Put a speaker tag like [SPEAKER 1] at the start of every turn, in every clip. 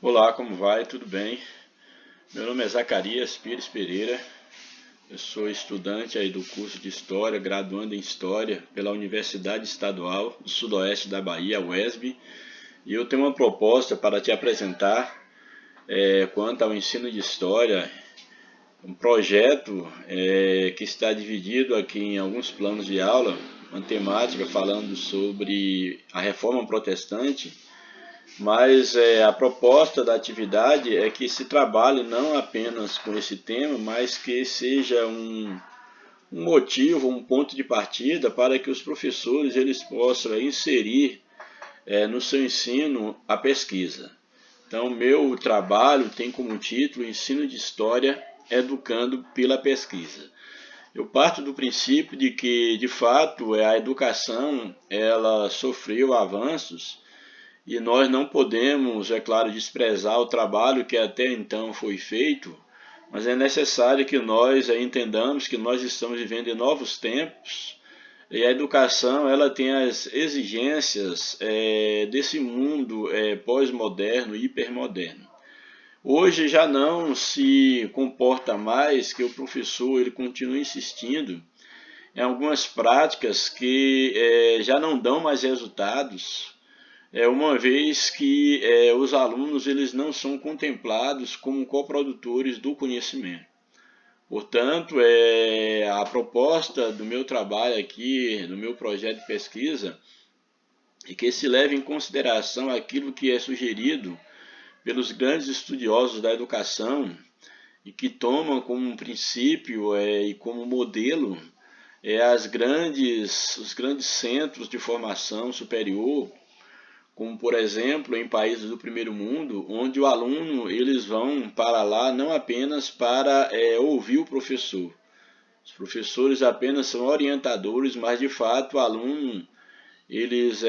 [SPEAKER 1] Olá, como vai? Tudo bem? Meu nome é Zacarias Pires Pereira. Eu sou estudante aí do curso de História, graduando em História pela Universidade Estadual do Sudoeste da Bahia, UESB, e eu tenho uma proposta para te apresentar quanto ao ensino de História, um projeto que está dividido aqui em alguns planos de aula, uma temática falando sobre a Reforma Protestante. Mas a proposta da atividade é que se trabalhe não apenas com esse tema, mas que seja um motivo, um ponto de partida para que os professores eles possam inserir no seu ensino a pesquisa. Então, meu trabalho tem como título Ensino de História Educando pela Pesquisa. Eu parto do princípio de que, de fato, a educação ela sofreu avanços e nós não podemos, é claro, desprezar o trabalho que até então foi feito, mas é necessário que nós entendamos que nós estamos vivendo em novos tempos e a educação ela tem as exigências desse mundo pós-moderno e hipermoderno. Hoje já não se comporta mais que o professor ele continue insistindo em algumas práticas que já não dão mais resultados, uma vez que os alunos eles não são contemplados como coprodutores do conhecimento. Portanto, a proposta do meu trabalho aqui, do meu projeto de pesquisa, é que se leve em consideração aquilo que é sugerido pelos grandes estudiosos da educação e que tomam como princípio e como modelo os grandes centros de formação superior, como por exemplo em países do primeiro mundo, onde o aluno eles vão para lá não apenas para ouvir o professor. Os professores apenas são orientadores, mas de fato o aluno eles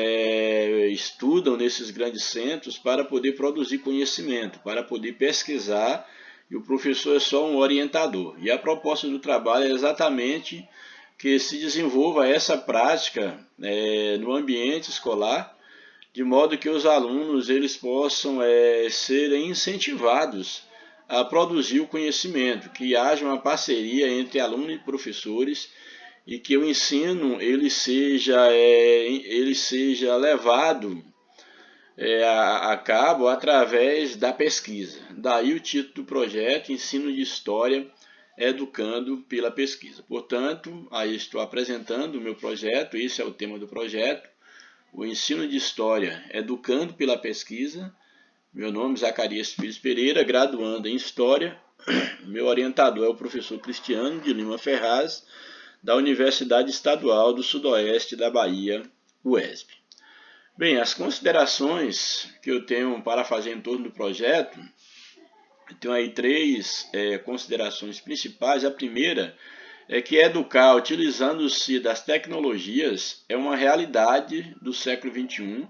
[SPEAKER 1] estudam nesses grandes centros para poder produzir conhecimento, para poder pesquisar, e o professor é só um orientador. E a proposta do trabalho é exatamente que se desenvolva essa prática no ambiente escolar, de modo que os alunos eles possam serem incentivados a produzir o conhecimento, que haja uma parceria entre alunos e professores e que o ensino ele seja levado a cabo através da pesquisa. Daí o título do projeto, Ensino de História Educando pela Pesquisa. Portanto, aí estou apresentando o meu projeto, esse é o tema do projeto, o ensino de História Educando pela Pesquisa. Meu nome é Zacarias Pires Pereira, graduando em História. Meu orientador é o professor Cristiano de Lima Ferraz, da Universidade Estadual do Sudoeste da Bahia, UESB. Bem, as considerações que eu tenho para fazer em torno do projeto, eu tenho aí três considerações principais. A primeira é que educar utilizando-se das tecnologias é uma realidade do século XXI.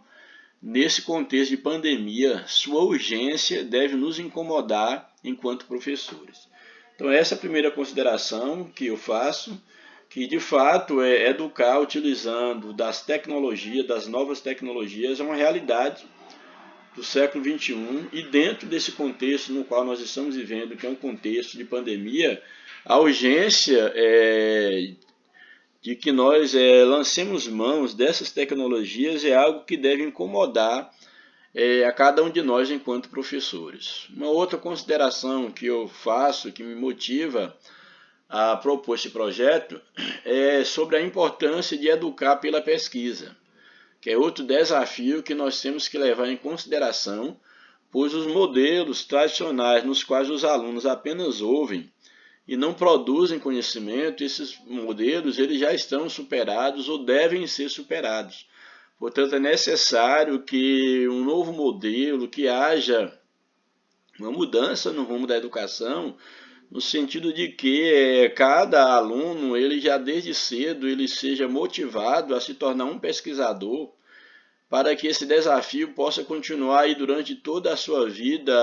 [SPEAKER 1] Nesse contexto de pandemia, sua urgência deve nos incomodar enquanto professores. Então essa é a primeira consideração que eu faço, que de fato educar utilizando das tecnologias, das novas tecnologias, é uma realidade do século XXI, e dentro desse contexto no qual nós estamos vivendo, que é um contexto de pandemia, a urgência de que nós lancemos mãos dessas tecnologias é algo que deve incomodar a cada um de nós enquanto professores. Uma outra consideração que eu faço, que me motiva a propor esse projeto, é sobre a importância de educar pela pesquisa, que é outro desafio que nós temos que levar em consideração, pois os modelos tradicionais nos quais os alunos apenas ouvem e não produzem conhecimento, esses modelos eles já estão superados ou devem ser superados. Portanto, é necessário que um novo modelo, que haja uma mudança no rumo da educação, no sentido de que cada aluno, ele já desde cedo, ele seja motivado a se tornar um pesquisador, para que esse desafio possa continuar aí durante toda a sua vida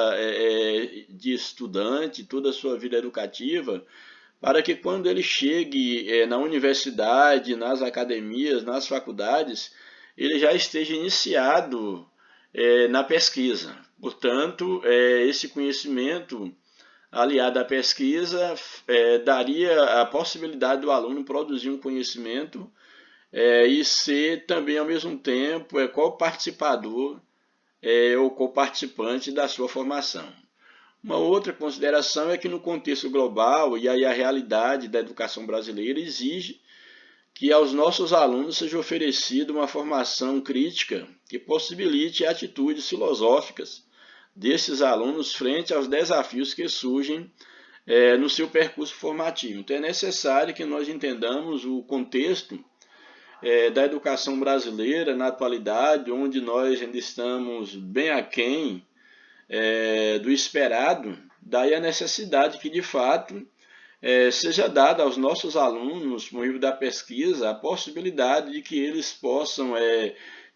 [SPEAKER 1] de estudante, toda a sua vida educativa, para que quando ele chegue na universidade, nas academias, nas faculdades, ele já esteja iniciado na pesquisa. Portanto, esse conhecimento aliado à pesquisa daria a possibilidade do aluno produzir um conhecimento e ser também, ao mesmo tempo, coparticipador ou coparticipante da sua formação. Uma outra consideração é que no contexto global, e aí a realidade da educação brasileira exige que aos nossos alunos seja oferecida uma formação crítica que possibilite atitudes filosóficas desses alunos frente aos desafios que surgem no seu percurso formativo. Então é necessário que nós entendamos o contexto da educação brasileira na atualidade, onde nós ainda estamos bem aquém do esperado, daí a necessidade que de fato seja dada aos nossos alunos, no nível da pesquisa, a possibilidade de que eles possam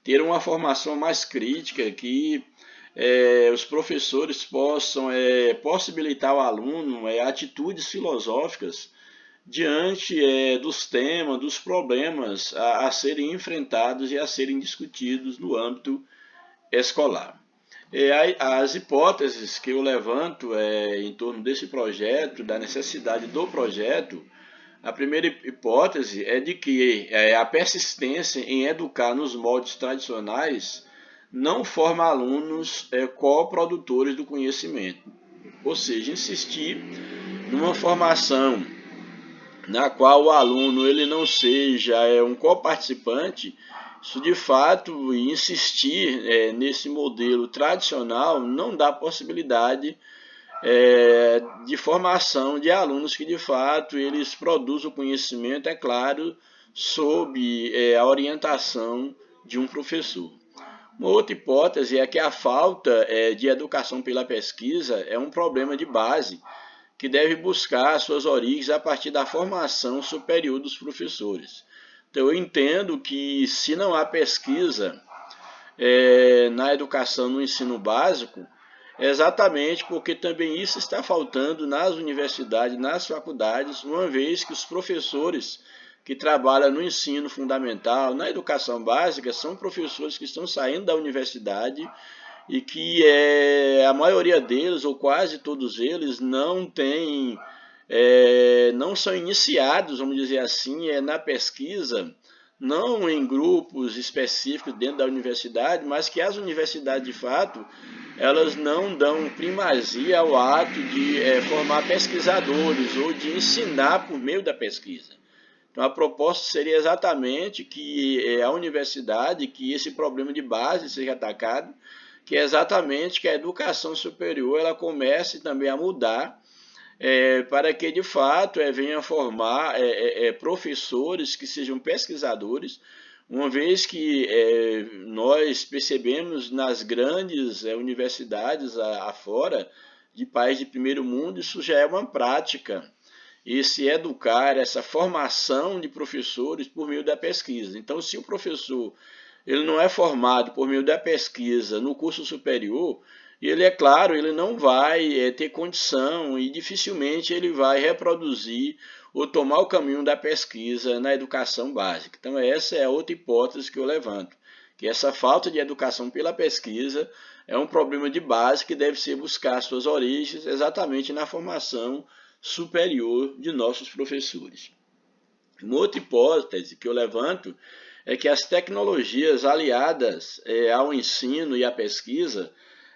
[SPEAKER 1] ter uma formação mais crítica, que os professores possam possibilitar ao aluno atitudes filosóficas diante dos temas, dos problemas a serem enfrentados e a serem discutidos no âmbito escolar. As hipóteses que eu levanto em torno desse projeto, da necessidade do projeto, a primeira hipótese é de que a persistência em educar nos moldes tradicionais não forma alunos coprodutores do conhecimento. Ou seja, insistir numa formação na qual o aluno ele não seja um coparticipante, isso de fato, insistir nesse modelo tradicional não dá possibilidade de formação de alunos que de fato eles produzem o conhecimento, é claro, sob a orientação de um professor. Uma outra hipótese é que a falta de educação pela pesquisa é um problema de base que deve buscar suas origens a partir da formação superior dos professores. Então, eu entendo que se não há pesquisa na educação, no ensino básico, é exatamente porque também isso está faltando nas universidades, nas faculdades, uma vez que os professores que trabalham no ensino fundamental, na educação básica, são professores que estão saindo da universidade e que a maioria deles, ou quase todos eles, não são iniciados, vamos dizer assim, na pesquisa, não em grupos específicos dentro da universidade, mas que as universidades, de fato, elas não dão primazia ao ato de formar pesquisadores ou de ensinar por meio da pesquisa. Então, a proposta seria exatamente que a universidade, que esse problema de base seja atacado, que é exatamente que a educação superior ela comece também a mudar para que, de fato, venha formar professores que sejam pesquisadores, uma vez que nós percebemos nas grandes universidades afora, de países de primeiro mundo, isso já é uma prática, esse educar, essa formação de professores por meio da pesquisa. Então, se o professor ele não é formado por meio da pesquisa no curso superior, ele, é claro, ele não vai ter condição e dificilmente ele vai reproduzir ou tomar o caminho da pesquisa na educação básica. Então, essa é outra hipótese que eu levanto, que essa falta de educação pela pesquisa é um problema de base que deve ser buscar suas origens exatamente na formação superior de nossos professores. Uma outra hipótese que eu levanto é que as tecnologias aliadas ao ensino e à pesquisa,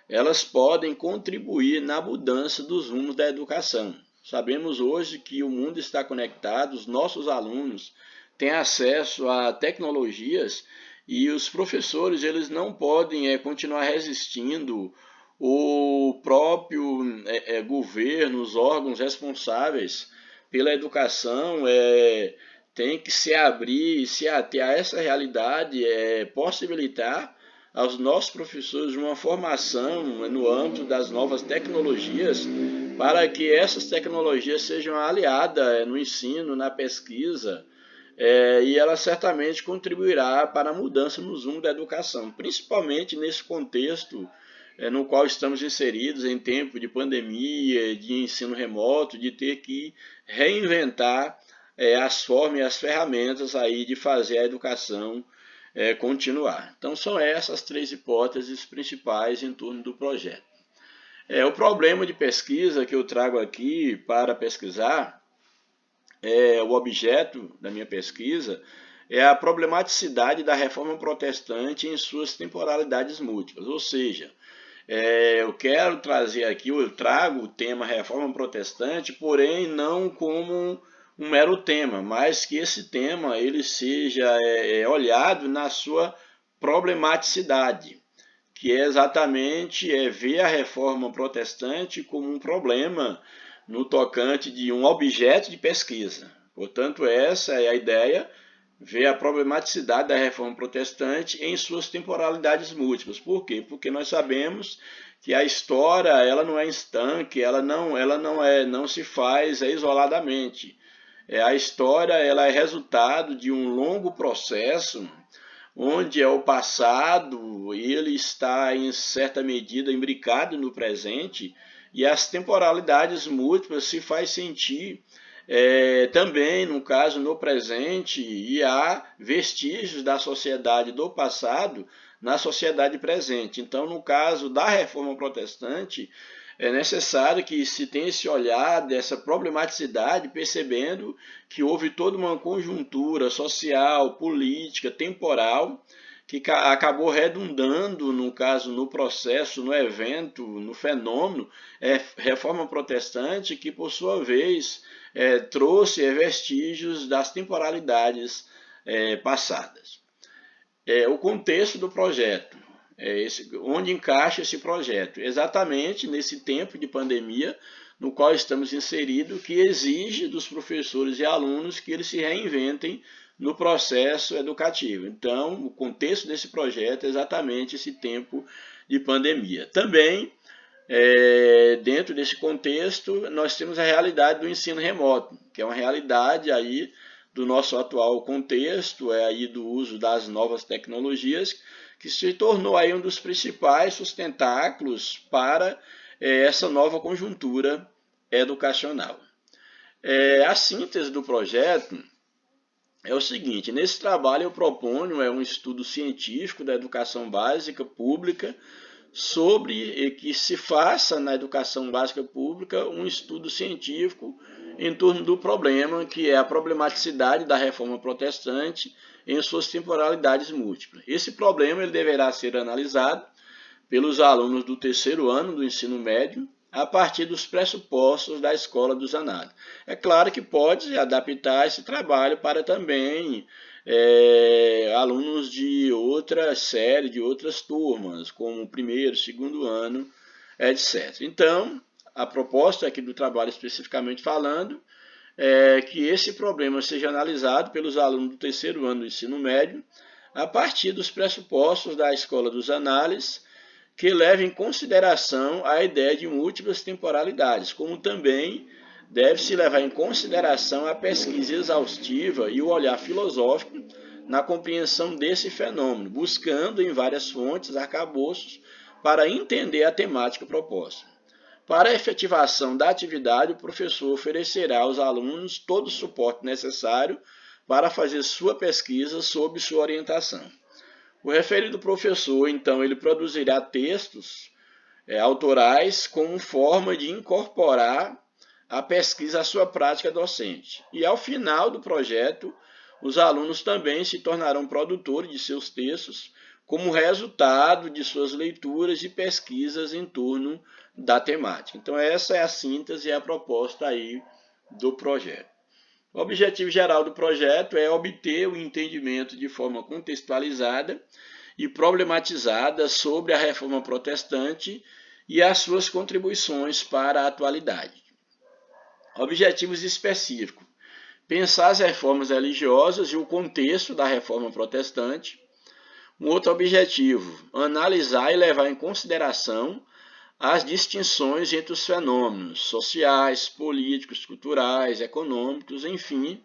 [SPEAKER 1] elas podem contribuir na mudança dos rumos da educação. Sabemos hoje que o mundo está conectado, os nossos alunos têm acesso a tecnologias e os professores eles não podem continuar resistindo. O próprio governo, os órgãos responsáveis pela educação tem que se abrir e se ater a essa realidade, possibilitar aos nossos professores uma formação no âmbito das novas tecnologias, para que essas tecnologias sejam aliadas no ensino, na pesquisa, e ela certamente contribuirá para a mudança nos rumos da educação, principalmente nesse contexto no qual estamos inseridos em tempo de pandemia, de ensino remoto, de ter que reinventar as formas e as ferramentas aí de fazer a educação continuar. Então são essas 3 hipóteses principais em torno do projeto. O problema de pesquisa que eu trago aqui para pesquisar, o objeto da minha pesquisa, é a problematicidade da reforma protestante em suas temporalidades múltiplas, ou seja, eu quero trazer aqui, eu trago o tema reforma protestante, porém não como um mero tema, mas que esse tema ele seja olhado na sua problematicidade, que é exatamente ver a reforma protestante como um problema no tocante de um objeto de pesquisa. Portanto, essa é a ideia, ver a problematicidade da reforma protestante em suas temporalidades múltiplas. Por quê? Porque nós sabemos que a história ela não é estanque, ela não se faz isoladamente. A história ela é resultado de um longo processo onde o passado ele está em certa medida imbricado no presente e as temporalidades múltiplas se faz sentir também, no caso, no presente, e há vestígios da sociedade do passado na sociedade presente. Então, no caso da reforma protestante, é necessário que se tenha esse olhar dessa problematicidade, percebendo que houve toda uma conjuntura social, política, temporal, que acabou redundando, no caso, no processo, no evento, no fenômeno, reforma protestante, que, por sua vez, trouxe vestígios das temporalidades passadas. O contexto do projeto, onde encaixa esse projeto? Exatamente nesse tempo de pandemia no qual estamos inseridos, que exige dos professores e alunos que eles se reinventem no processo educativo. Então, o contexto desse projeto é exatamente esse tempo de pandemia. Também, dentro desse contexto, nós temos a realidade do ensino remoto, que é uma realidade aí do nosso atual contexto, aí do uso das novas tecnologias, que se tornou aí um dos principais sustentáculos para essa nova conjuntura educacional. A síntese do projeto é o seguinte: nesse trabalho eu proponho um estudo científico da educação básica pública sobre que se faça na educação básica pública um estudo científico em torno do problema, que é a problematicidade da reforma protestante em suas temporalidades múltiplas. Esse problema ele deverá ser analisado pelos alunos do 3º ano do ensino médio a partir dos pressupostos da Escola dos Análises. É claro que pode adaptar esse trabalho para também alunos de outra série, de outras turmas, como 1º, 2º ano, etc. Então, a proposta aqui do trabalho especificamente falando é que esse problema seja analisado pelos alunos do 3º ano do ensino médio a partir dos pressupostos da Escola dos Análises, que leve em consideração a ideia de múltiplas temporalidades, como também deve-se levar em consideração a pesquisa exaustiva e o olhar filosófico na compreensão desse fenômeno, buscando em várias fontes arcabouços para entender a temática proposta. Para a efetivação da atividade, o professor oferecerá aos alunos todo o suporte necessário para fazer sua pesquisa sob sua orientação. O referido professor, então, ele produzirá textos autorais como forma de incorporar a pesquisa à sua prática docente. E ao final do projeto, os alunos também se tornarão produtores de seus textos como resultado de suas leituras e pesquisas em torno da temática. Então essa é a síntese e a proposta aí do projeto. O objetivo geral do projeto é obter o entendimento de forma contextualizada e problematizada sobre a reforma protestante e as suas contribuições para a atualidade. Objetivos específicos: pensar as reformas religiosas e o contexto da reforma protestante. Um outro objetivo: analisar e levar em consideração as distinções entre os fenômenos sociais, políticos, culturais, econômicos, enfim,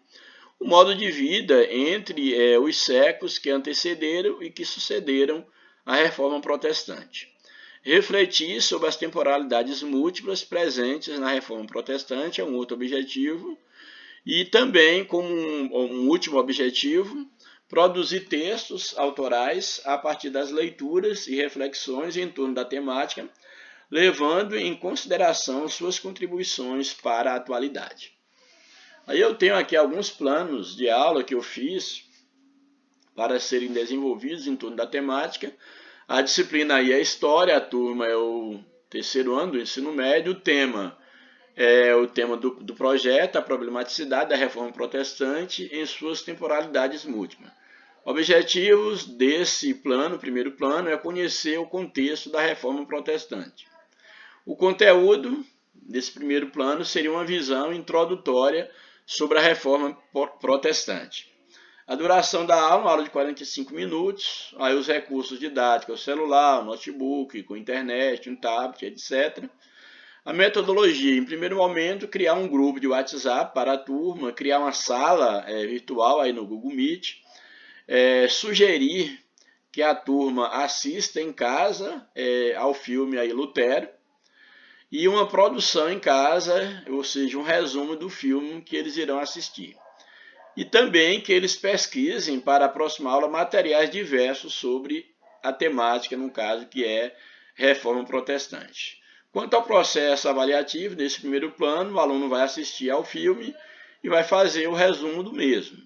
[SPEAKER 1] o modo de vida entre os séculos que antecederam e que sucederam a reforma protestante. Refletir sobre as temporalidades múltiplas presentes na reforma protestante é um outro objetivo. E também, como um último objetivo, produzir textos autorais a partir das leituras e reflexões em torno da temática, levando em consideração suas contribuições para a atualidade. Aí eu tenho aqui alguns planos de aula que eu fiz para serem desenvolvidos em torno da temática. A disciplina aí é História, a turma é o terceiro ano do ensino médio, o tema é o tema do projeto, a problematicidade da reforma protestante em suas temporalidades múltiplas. Objetivos desse plano, primeiro plano, é conhecer o contexto da reforma protestante. O conteúdo desse primeiro plano seria uma visão introdutória sobre a reforma protestante. A duração da aula, uma aula de 45 minutos, aí os recursos didáticos, o celular, o notebook, com internet, um tablet, etc. A metodologia, em primeiro momento, criar um grupo de WhatsApp para a turma, criar uma sala virtual aí no Google Meet, sugerir que a turma assista em casa ao filme aí Lutero, e uma produção em casa, ou seja, um resumo do filme que eles irão assistir. E também que eles pesquisem para a próxima aula materiais diversos sobre a temática, no caso, que é reforma protestante. Quanto ao processo avaliativo, nesse primeiro plano, o aluno vai assistir ao filme e vai fazer o resumo do mesmo.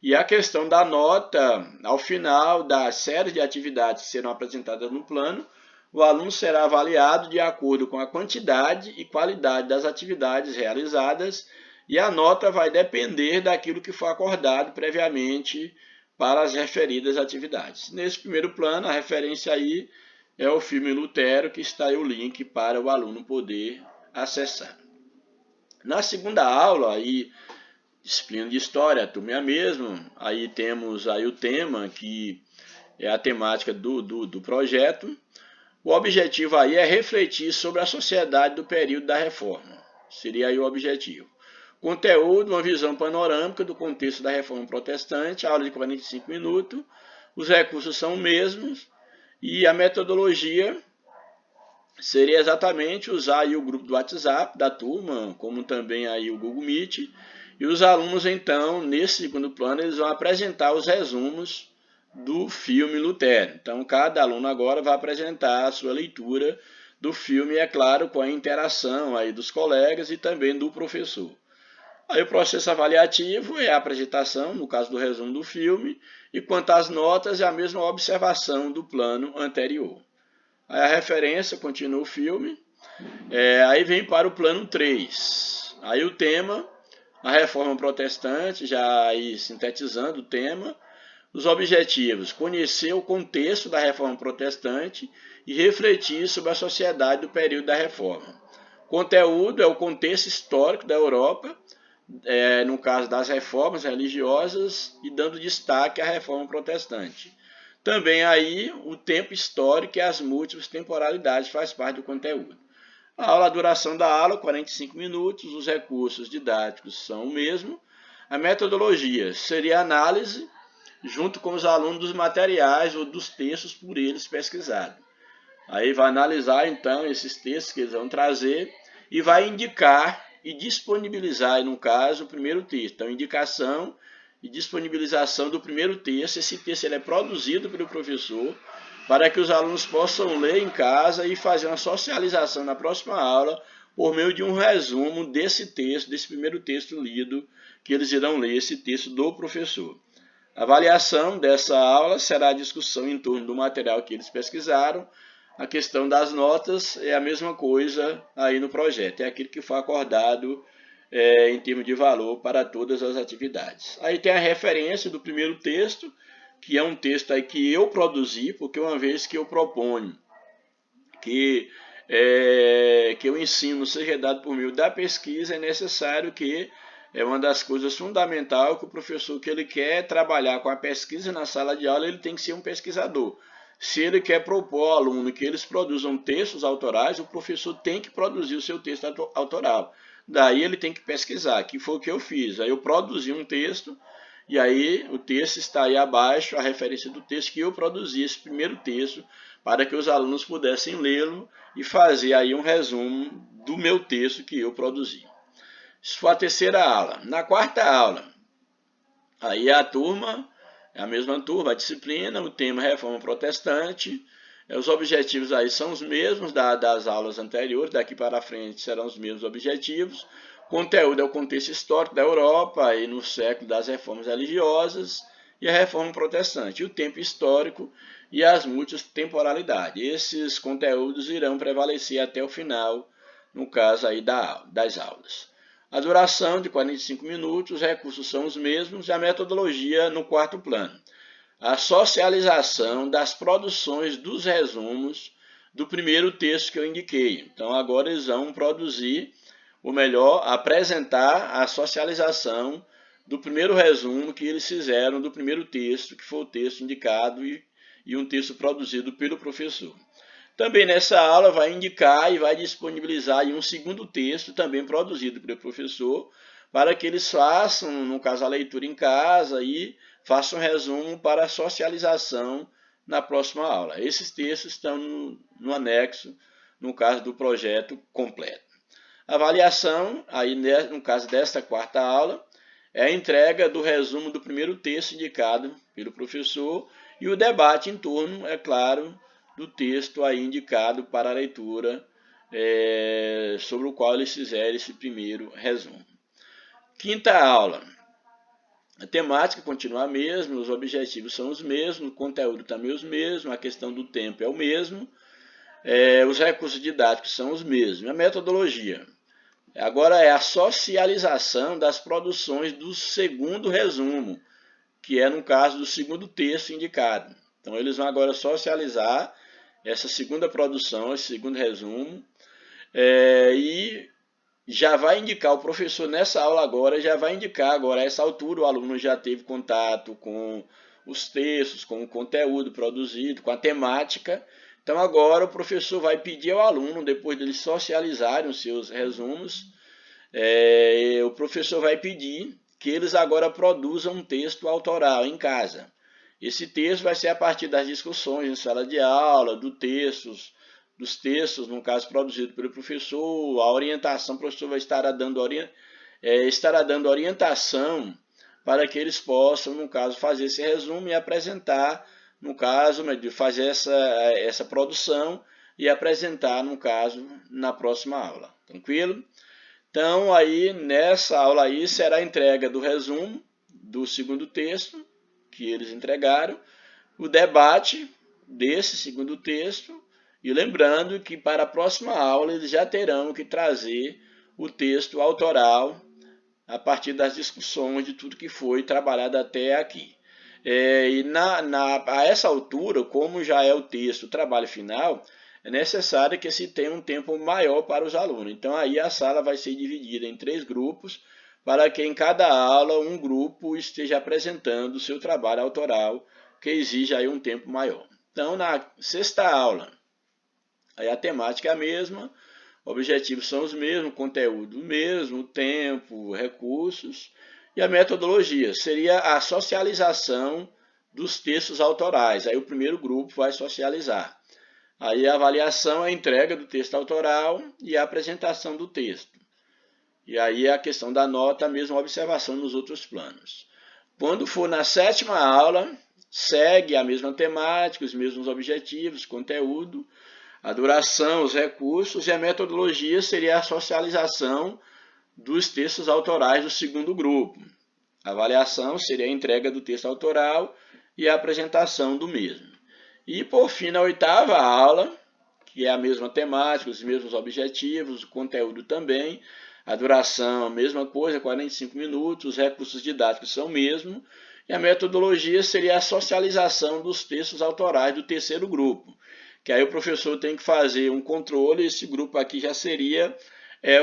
[SPEAKER 1] E a questão da nota, ao final da série de atividades que serão apresentadas no plano, o aluno será avaliado de acordo com a quantidade e qualidade das atividades realizadas, e a nota vai depender daquilo que for acordado previamente para as referidas atividades. Nesse primeiro plano, a referência aí é o filme Lutero, que está aí o link para o aluno poder acessar. Na segunda aula, aí, disciplina de História, a turma é a mesma, aí temos aí o tema, que é a temática do projeto. O objetivo aí é refletir sobre a sociedade do período da reforma, seria aí o objetivo. Conteúdo, uma visão panorâmica do contexto da reforma protestante, aula de 45 minutos, os recursos são os mesmos, e a metodologia seria exatamente usar aí o grupo do WhatsApp da turma, como também aí o Google Meet, e os alunos então, nesse segundo plano, eles vão apresentar os resumos do filme Lutero. Então, cada aluno agora vai apresentar a sua leitura do filme, é claro, com a interação aí dos colegas e também do professor. Aí o processo avaliativo é a apresentação, no caso do resumo do filme, e quanto às notas é a mesma observação do plano anterior. Aí a referência continua o filme, aí vem para o plano 3. Aí o tema, a reforma protestante, já aí sintetizando o tema, os objetivos, conhecer o contexto da reforma protestante e refletir sobre a sociedade do período da reforma. Conteúdo é o contexto histórico da Europa, no caso das reformas religiosas, e dando destaque à reforma protestante. Também aí o tempo histórico e as múltiplas temporalidades faz parte do conteúdo. A duração da aula, 45 minutos, os recursos didáticos são o mesmo. A metodologia seria a análise, junto com os alunos, dos materiais ou dos textos por eles pesquisados. Aí vai analisar então esses textos que eles vão trazer e vai indicar e disponibilizar, no caso, o primeiro texto. Então, indicação e disponibilização do primeiro texto. Esse texto ele é produzido pelo professor para que os alunos possam ler em casa e fazer uma socialização na próxima aula por meio de um resumo desse texto, desse primeiro texto lido, que eles irão ler esse texto do professor. A avaliação dessa aula será a discussão em torno do material que eles pesquisaram. A questão das notas é a mesma coisa aí no projeto, é aquilo que foi acordado em termos de valor para todas as atividades. Aí tem a referência do primeiro texto, que é um texto aí que eu produzi, porque uma vez que eu proponho que o ensino seja dado por meio da pesquisa, é necessário que uma das coisas fundamentais que o professor que ele quer trabalhar com a pesquisa na sala de aula, ele tem que ser um pesquisador. Se ele quer propor ao aluno que eles produzam textos autorais, o professor tem que produzir o seu texto autoral. Daí ele tem que pesquisar, que foi o que eu fiz. Aí eu produzi um texto, e aí o texto está aí abaixo, a referência do texto que eu produzi, esse primeiro texto, para que os alunos pudessem lê-lo e fazer aí um resumo do meu texto que eu produzi. Isso foi a terceira aula. Na quarta aula, aí a turma É a mesma turma, a disciplina, o tema Reforma Protestante. Os objetivos aí são os mesmos das aulas anteriores, daqui para frente serão os mesmos objetivos. O conteúdo é o contexto histórico da Europa aí no século das reformas religiosas e a reforma protestante, o tempo histórico e as múltiplas temporalidades. Esses conteúdos irão prevalecer até o final, no caso aí das aulas. A duração de 45 minutos, os recursos são os mesmos e a metodologia no quarto plano. A socialização das produções dos resumos do primeiro texto que eu indiquei. Então, agora eles vão produzir, ou melhor, apresentar a socialização do primeiro resumo que eles fizeram do primeiro texto, que foi o texto indicado e um texto produzido pelo professor. Também nessa aula vai indicar e vai disponibilizar um segundo texto, também produzido pelo professor, para que eles façam, no caso, a leitura em casa e façam um resumo para a socialização na próxima aula. Esses textos estão no anexo, no caso do projeto completo. A avaliação, aí no caso desta quarta aula, é a entrega do resumo do primeiro texto indicado pelo professor e o debate em torno, é claro, do texto aí indicado para a leitura, sobre o qual eles fizeram esse primeiro resumo. Quinta aula. A temática continua a mesma, os objetivos são os mesmos, o conteúdo também é os mesmos, a questão do tempo é o mesmo, os recursos didáticos são os mesmos. A metodologia. Agora é a socialização das produções do segundo resumo, que é no caso do segundo texto indicado. Então eles vão agora socializar essa segunda produção, esse segundo resumo, e já vai indicar, o professor nessa aula agora, já vai indicar agora, a essa altura o aluno já teve contato com os textos, com o conteúdo produzido, com a temática. Então agora o professor vai pedir ao aluno, depois deles socializarem os seus resumos, o professor vai pedir que eles agora produzam um texto autoral em casa. Esse texto vai ser a partir das discussões em sala de aula, dos textos, no caso produzido pelo professor, a orientação, o professor vai estar dando orientação para que eles possam, no caso, fazer esse resumo e apresentar, no caso, fazer essa produção e apresentar, no caso, na próxima aula. Tranquilo? Então, aí, nessa aula aí, será a entrega do resumo do segundo texto que eles entregaram, o debate desse segundo texto, e lembrando que para a próxima aula eles já terão que trazer o texto autoral a partir das discussões de tudo que foi trabalhado até aqui. E a essa altura, como já é o texto, o trabalho final, é necessário que se tenha um tempo maior para os alunos. Então aí a sala vai ser dividida em 3 grupos, para que em cada aula um grupo esteja apresentando o seu trabalho autoral, que exige aí um tempo maior. Então na sexta aula, aí a temática é a mesma, objetivos são os mesmos, conteúdo o mesmo, tempo, recursos, e a metodologia seria a socialização dos textos autorais. Aí o primeiro grupo vai socializar. Aí a avaliação é a entrega do texto autoral e a apresentação do texto. E aí a questão da nota, a mesma observação nos outros planos. Quando for na sétima aula, segue a mesma temática, os mesmos objetivos, conteúdo, a duração, os recursos e a metodologia seria a socialização dos textos autorais do segundo grupo. A avaliação seria a entrega do texto autoral e a apresentação do mesmo. E por fim, na oitava aula, que é a mesma temática, os mesmos objetivos, o conteúdo também, a duração, a mesma coisa, 45 minutos, os recursos didáticos são o mesmo, e a metodologia seria a socialização dos textos autorais do terceiro grupo, que aí o professor tem que fazer um controle, esse grupo aqui já seria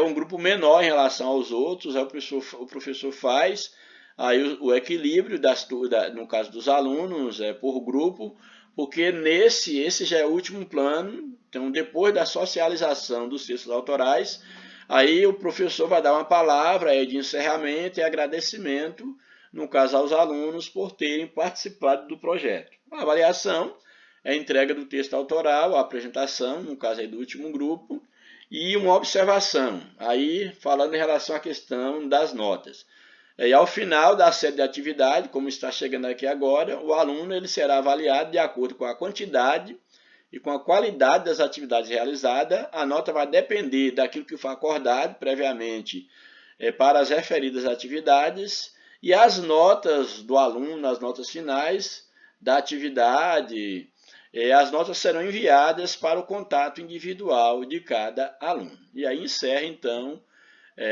[SPEAKER 1] um grupo menor em relação aos outros, aí o professor faz aí o equilíbrio, no caso dos alunos, por grupo, porque esse já é o último plano. Então depois da socialização dos textos autorais, aí o professor vai dar uma palavra de encerramento e agradecimento, no caso aos alunos, por terem participado do projeto. A avaliação é a entrega do texto autoral, a apresentação, no caso aí do último grupo, e uma observação, aí falando em relação à questão das notas. E ao final da série de atividade, como está chegando aqui agora, o aluno ele será avaliado de acordo com a quantidade e com a qualidade das atividades realizadas. A nota vai depender daquilo que foi acordado previamente para as referidas atividades, e as notas do aluno, as notas finais da atividade, as notas serão enviadas para o contato individual de cada aluno. E aí encerra então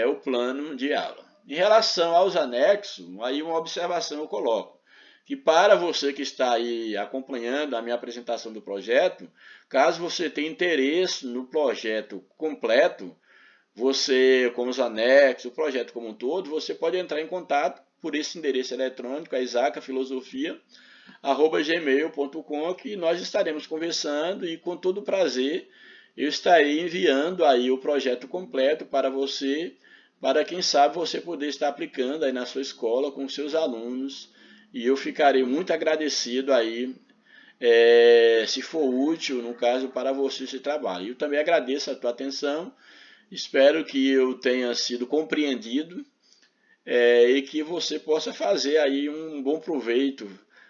[SPEAKER 1] o plano de aula. Em relação aos anexos, aí uma observação eu coloco, que para você que está aí acompanhando a minha apresentação do projeto, caso você tenha interesse no projeto completo, você, com os anexos, o projeto como um todo, você pode entrar em contato por esse endereço eletrônico, isacafilosofia@gmail.com, que nós estaremos conversando e com todo prazer eu estarei enviando aí o projeto completo para você, para quem sabe você poder estar aplicando aí na sua escola com seus alunos, e eu ficarei muito agradecido aí se for útil, no caso, para você esse trabalho. Eu também agradeço a tua atenção, espero que eu tenha sido compreendido e que você possa fazer aí um bom proveito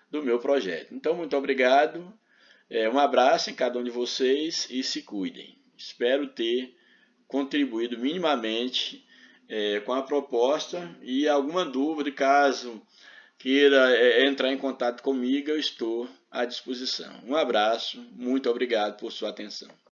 [SPEAKER 1] do meu projeto. Então, muito obrigado, um abraço em cada um de vocês e se cuidem. Espero ter contribuído minimamente com a proposta, e alguma dúvida, caso queira entrar em contato comigo, eu estou à disposição. Um abraço, muito obrigado por sua atenção.